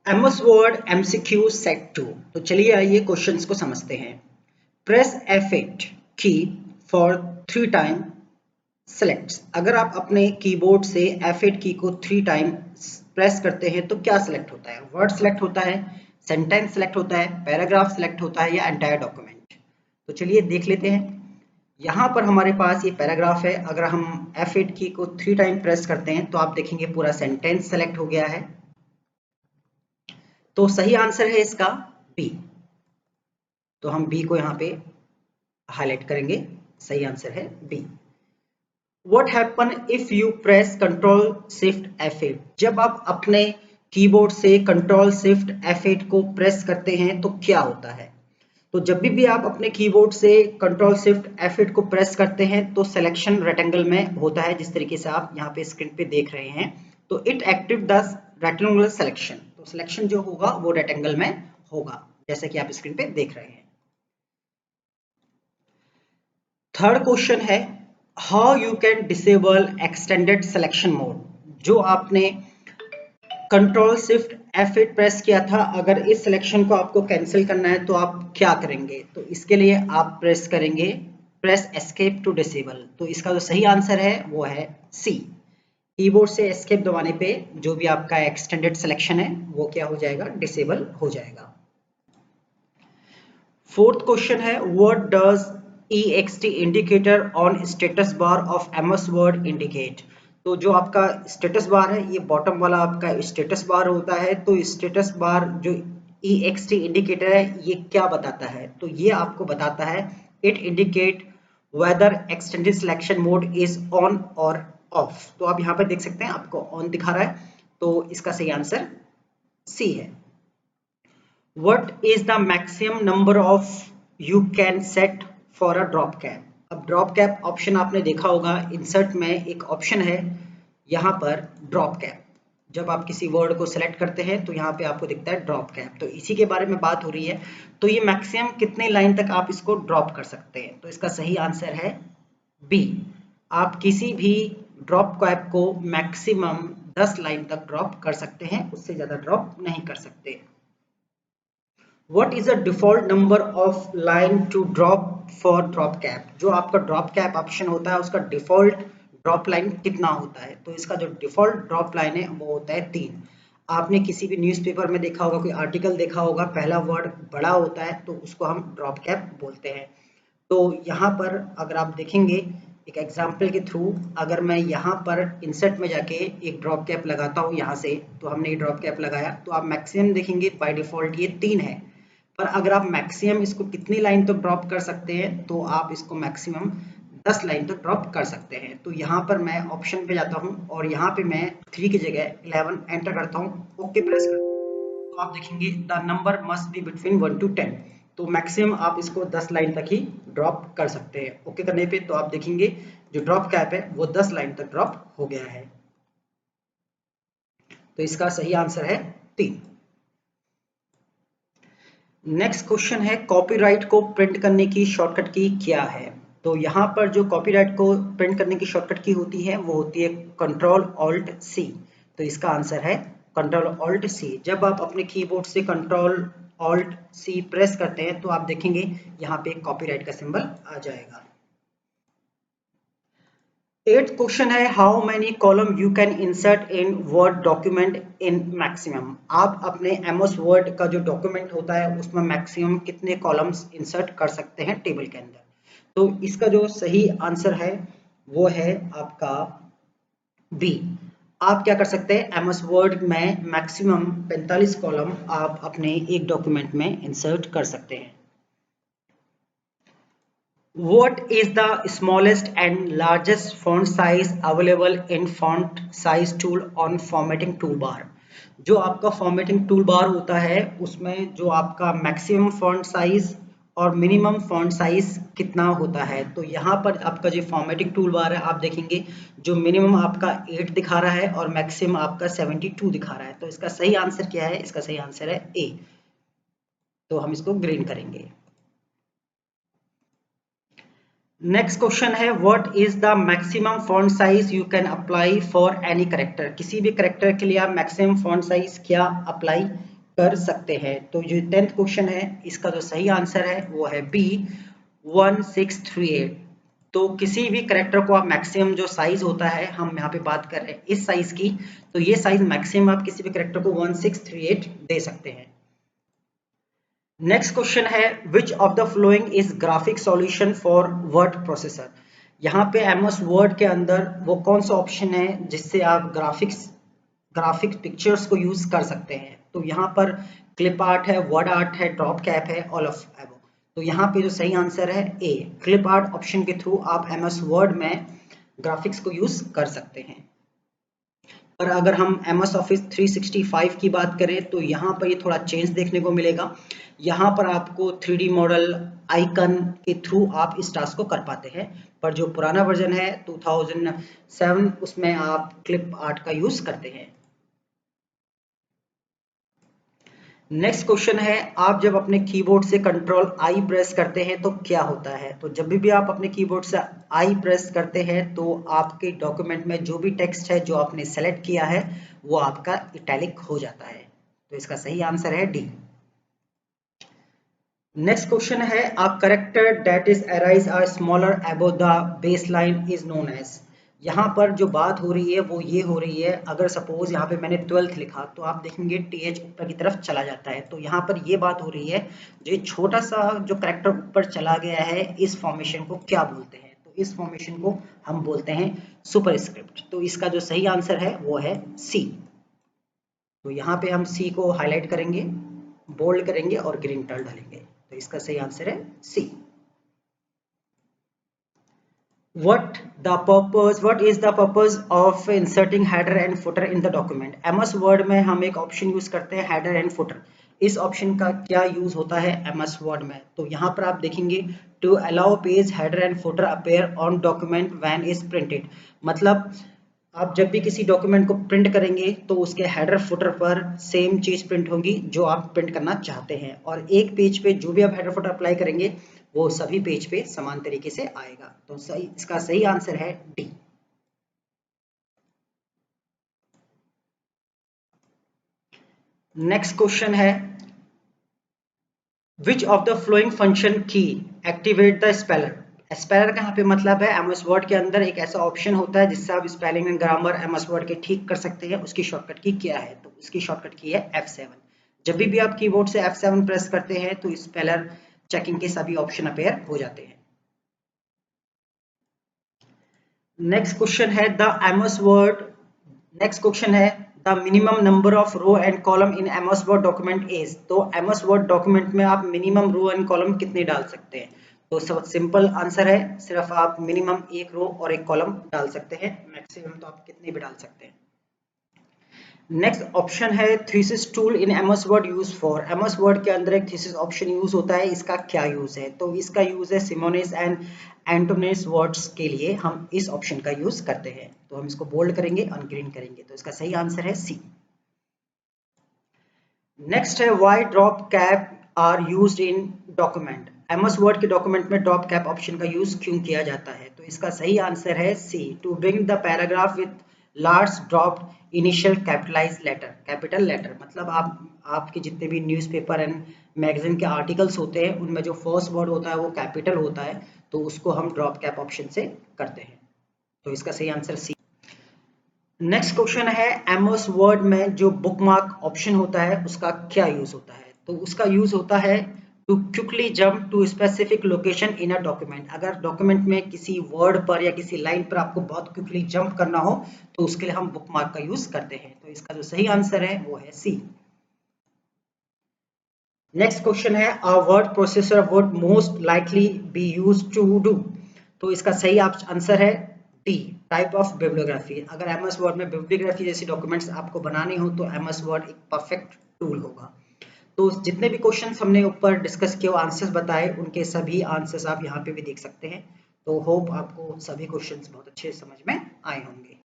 MS word MCQ set 2। तो चलिए आइए क्वेश्चंस को समझते हैं। प्रेस F8 की फॉर 3 टाइम सेलेक्ट्स। अगर आप अपने कीबोर्ड से F8 की को 3 टाइम प्रेस करते हैं तो क्या सिलेक्ट होता है? वर्ड सिलेक्ट होता है, सेंटेंस सिलेक्ट होता है, पैराग्राफ सिलेक्ट होता है या एंटायर डॉक्यूमेंट? तो चलिए देख लेते हैं। यहाँ पर हमारे पास ये पैराग्राफ है। अगर हम F8 की को 3 टाइम प्रेस करते हैं तो आप देखेंगे पूरा सेंटेंस सेलेक्ट हो गया है। तो सही आंसर है इसका बी। तो हम बी को यहाँ पे हाईलाइट करेंगे। सही आंसर है B. What happen if you press Ctrl Shift F8? जब आप अपने कीबोर्ड से Ctrl Shift F8 को प्रेस करते हैं तो क्या होता है? तो जब भी आप अपने कीबोर्ड से Ctrl Shift F8 को प्रेस करते हैं तो सिलेक्शन रेक्टेंगल में होता है, जिस तरीके से आप यहाँ पे स्क्रीन पे देख रहे हैं। तो it active the rectangular selection. तो सिलेक्शन जो होगा वो रेक्टेंगल में होगा, जैसे कि आप स्क्रीन पे देख रहे हैं। थर्ड क्वेश्चन है how you can disable extended selection mode. जो आपने कंट्रोल शिफ्ट F8 प्रेस किया था, अगर इस सिलेक्शन को आपको कैंसिल करना है तो आप क्या करेंगे? तो इसके लिए आप प्रेस करेंगे प्रेस एस्केप टू डिसेबल। तो इसका जो सही आंसर है वो है सी। कीबोर्ड से एस्केप दबाने पे जो भी आपका एक्सटेंडेड सिलेक्शन है वो क्या हो जाएगा? डिसेबल हो जाएगा। फोर्थ क्वेश्चन है what does EXT indicator on status bar of MS word indicate. तो जो आपका स्टेटस बार है, ये बॉटम वाला आपका स्टेटस बार होता है। तो स्टेटस बार जो EXT इंडिकेटर है ये क्या बताता है? तो ये आपको बताता है it indicate whether extended selection mode is on और ऑफ। तो आप यहाँ पे देख सकते हैं आपको ऑन दिखा रहा है, तो इसका सही आंसर सी है। What is the maximum number of you can set for a drop cap? अब ड्रॉप कैप ऑप्शन आपने देखा होगा, इंसर्ट में एक ऑप्शन है यहाँ पर ड्रॉप कैप। जब आप किसी वर्ड को सिलेक्ट करते हैं तो यहाँ पे आपको दिखता है ड्रॉप कैप। तो इसी के बारे में बात हो रही है। तो ये मैक्सिमम कितने लाइन तक आप इसको ड्रॉप कर सकते हैं? तो इसका सही आंसर है बी। आप किसी भी ड्रॉप कैप को मैक्सिमम 10 लाइन तक ड्रॉप कर सकते हैं, उससे ज़्यादा ड्रॉप नहीं कर सकते। What is the default number of line to drop for drop cap? जो आपका ड्रॉप कैप ऑप्शन होता है उसका डिफॉल्ट ड्रॉप लाइन कितना होता है? तो इसका जो डिफॉल्ट ड्रॉप लाइन है वो होता है 3। आपने किसी भी न्यूज़पेपर में देखा होगा, कोई आर्टिकल देखा होगा, पहला वर्ड बड़ा होता है तो उसको हम ड्रॉप कैप बोलते हैं। तो यहाँ पर अगर आप देखेंगे एक एग्जाम्पल के थ्रू, अगर मैं यहाँ पर इंसर्ट में जाके एक ड्रॉप कैप लगाता हूँ यहाँ से, तो हमने ये ड्रॉप कैप लगाया तो आप मैक्सिमम देखेंगे बाय डिफॉल्ट ये 3 है। पर अगर आप मैक्सिमम इसको कितनी लाइन तक ड्रॉप कर सकते हैं? तो आप इसको मैक्सिमम 10 लाइन तक ड्रॉप कर सकते हैं। तो यहाँ पर मैं ऑप्शन पे जाता हूँ और यहाँ पे मैं 3 की जगह 11 एंटर करता हूँ, ओके प्रेस करता हूँ। तो आप देखेंगे the number must be between 1 to 10। तो मैक्सिमम आप इसको 10 लाइन तक ही ड्रॉप कर सकते हैं। ओके करने पे तो आप देखेंगे जो ड्रॉप कैप है वो 10 लाइन तक ड्रॉप हो गया है। तो इसका सही आंसर है 3। नेक्स्ट क्वेश्चन है कॉपीराइट को प्रिंट करने की शॉर्टकट की क्या है? तो यहाँ पर जो कॉपीराइट को प्रिंट करने की शॉर्टकट की होती है वो होती है कंट्रोल ऑल्ट सी। तो इसका आंसर है कंट्रोल ऑल्ट सी। जब आप अपने कीबोर्ड से कंट्रोल ऑल्ट सी प्रेस करते हैं तो आप देखेंगे यहाँ पे कॉपीराइट का सिंबल आ जाएगा। 8th क्वेश्चन है how many column you can insert in word document in maximum. आप अपने एमएस वर्ड का जो डॉक्यूमेंट होता है उसमें मैक्सिमम कितने कॉलम्स इंसर्ट कर सकते हैं टेबल के अंदर? तो इसका जो सही आंसर है वो है आपका बी। आप क्या कर सकते हैं, एमएस वर्ड में मैक्सिमम 45 कॉलम आप अपने एक डॉक्यूमेंट में इंसर्ट कर सकते हैं। What is the smallest and largest font size available in font size tool on formatting toolbar? जो आपका फॉर्मेटिंग टूल बार होता है उसमें जो आपका मैक्सिमम फॉन्ट साइज और मिनिमम फॉन्ट साइज कितना होता है? तो यहाँ पर आपका जो फॉर्मेटिंग टूल बार है आप देखेंगे जो मिनिमम आपका 8 दिखा रहा है और मैक्सिमम आपका 72 दिखा रहा है। तो इसका सही आंसर क्या है? इसका सही आंसर है ए। तो हम इसको ग्रीन करेंगे। नेक्स्ट क्वेश्चन है what is the maximum font size you can apply for any character. किसी भी करेक्टर के लिए आप मैक्सिमम फॉन्ट साइज क्या अप्लाई कर सकते हैं। तो जो 10th क्वेश्चन है इसका जो सही आंसर है वो है बी 1638। तो किसी भी करेक्टर को आप मैक्सिमम जो साइज होता है, हम यहाँ पे बात कर रहे हैं इस साइज की, तो ये साइज मैक्सिमम आप किसी भी करेक्टर को 1638 दे सकते हैं। नेक्स्ट क्वेश्चन है which of the following is graphic solution for word processor. यहाँ पे एमएस वर्ड के अंदर वो कौन सा ऑप्शन है जिससे आप ग्राफिक्स पिक्चर्स को यूज कर सकते हैं। तो यहाँ पर क्लिप आर्ट है, वर्ड आर्ट है, ड्रॉप कैप है, ऑल ऑफ एबो। तो यहाँ पे जो सही आंसर है ए, क्लिप आर्ट ऑप्शन के थ्रू आप एमएस वर्ड में ग्राफिक्स को यूज कर सकते हैं। पर अगर हम एमएस ऑफिस 365 की बात करें तो यहाँ पर ये थोड़ा चेंज देखने को मिलेगा। यहाँ पर आपको 3D मॉडल आइकन के थ्रू आप इस टास्क को कर पाते हैं, पर जो पुराना वर्जन है 2007 उसमें आप क्लिप आर्ट का यूज करते हैं। नेक्स्ट क्वेश्चन है आप जब अपने कीबोर्ड से कंट्रोल आई प्रेस करते हैं तो क्या होता है। तो जब भी आप अपने कीबोर्ड से आई प्रेस करते हैं तो आपके डॉक्यूमेंट में जो भी टेक्स्ट है जो आपने सेलेक्ट किया है वो आपका इटैलिक हो जाता है। तो इसका सही आंसर है डी। नेक्स्ट क्वेश्चन है a character that is arise are smaller above the base line is known as. यहाँ पर जो बात हो रही है वो ये हो रही है, अगर सपोज यहाँ पे मैंने 12th लिखा तो आप देखेंगे टीएच ऊपर की तरफ चला जाता है। तो यहाँ पर ये बात हो रही है जो छोटा सा जो करेक्टर ऊपर चला गया है इस फॉर्मेशन को क्या बोलते हैं। तो इस फॉर्मेशन को हम बोलते हैं सुपरस्क्रिप्ट। तो इसका जो सही आंसर है वो है सी। तो यहाँ पे हम सी को हाईलाइट करेंगे, बोल्ड करेंगे और ग्रीन टर्न डालेंगे। तो इसका सही आंसर है सी। what is the purpose of inserting header and footer in the document। MS word में हम एक ऑप्शन यूज करते हैं हेडर एंड फुटर। इस ऑप्शन का क्या यूज होता है एमएस वर्ड में, तो यहाँ पर आप देखेंगे to allow page header and footer appear on document when is printed. मतलब आप जब भी किसी डॉक्यूमेंट को प्रिंट करेंगे तो उसके हेडर फुटर पर सेम चीज प्रिंट होगी जो आप प्रिंट करना चाहते हैं, और एक पेज पे जो भी आप हेडर फुटर अप्लाई करेंगे वो सभी पेज पे समान तरीके से आएगा। तो सही, इसका सही आंसर है डी। नेक्स्ट क्वेश्चन है which of the flowing function की एक्टिवेट द स्पेलर। स्पेलर का यहाँ पे मतलब है एमएस वर्ड के अंदर एक ऐसा ऑप्शन होता है जिससे आप spelling and grammar MS word के ठीक कर सकते हैं। उसकी शॉर्टकट की क्या है, तो उसकी शॉर्टकट की है F7। जब भी आप कीबोर्ड से F7 प्रेस करते हैं तो स्पेलर चेकिंग के सभी ऑप्शन अपेयर हो जाते हैं। नेक्स्ट क्वेश्चन है the MS word next question है the minimum number of row and column in MS word document is. तो एमएस वर्ड डॉक्यूमेंट में आप मिनिमम रो एंड कॉलम कितने डाल सकते हैं। तो सब सिंपल आंसर है, सिर्फ आप मिनिमम एक रो और एक कॉलम डाल सकते हैं, मैक्सिमम तो आप कितने भी डाल सकते हैं। नेक्स्ट ऑप्शन है thesis tool in MS word use for. MS word के अंदर एक थीसिस ऑप्शन यूज होता है, इसका क्या यूज है। तो इसका यूज है सिमोनिस एंड एंटोनिस वर्ड्स के लिए हम इस ऑप्शन का यूज करते हैं। तो हम इसको बोल्ड करेंगे और ग्रीन करेंगे। तो इसका सही आंसर है सी। नेक्स्ट है why drop cap are used in document. MS word के डॉक्यूमेंट में ड्रॉप कैप ऑप्शन का यूज क्यों किया जाता है। तो इसका सही आंसर है C, to bring the paragraph with large dropped initial capitalize letter. Capital letter मतलब आपके जितने भी न्यूज़पेपर एंड मैगजीन के आर्टिकल्स होते हैं उनमें जो फर्स्ट वर्ड होता है वो कैपिटल होता है, तो उसको हम ड्रॉप कैप ऑप्शन से करते हैं। तो इसका सही आंसर सी। नेक्स्ट क्वेश्चन है एमएस वर्ड में जो बुकमार्क ऑप्शन होता है उसका क्या यूज होता है। तो उसका यूज होता है to quickly jump to specific location in a document. अगर डॉक्यूमेंट में किसी वर्ड पर या किसी लाइन पर आपको बहुत क्विकली जंप करना हो तो उसके लिए हम बुकमार्क का यूज करते हैं। तो इसका जो सही आंसर है वो है सी। नेक्स्ट क्वेश्चन है a word processor would most likely be used to do. तो इसका सही आंसर है डी, टाइप ऑफ बिब्लियोग्राफी। अगर एमएस वर्ड में बिब्लियोग्राफी जैसी डॉक्यूमेंट्स आपको बनाने हो तो एमएस वर्ड एक परफेक्ट टूल होगा। तो जितने भी क्वेश्चंस हमने ऊपर डिस्कस किए आंसर्स बताए उनके सभी आंसर्स आप यहाँ पे भी देख सकते हैं। तो होप आपको सभी क्वेश्चंस बहुत अच्छे समझ में आए होंगे।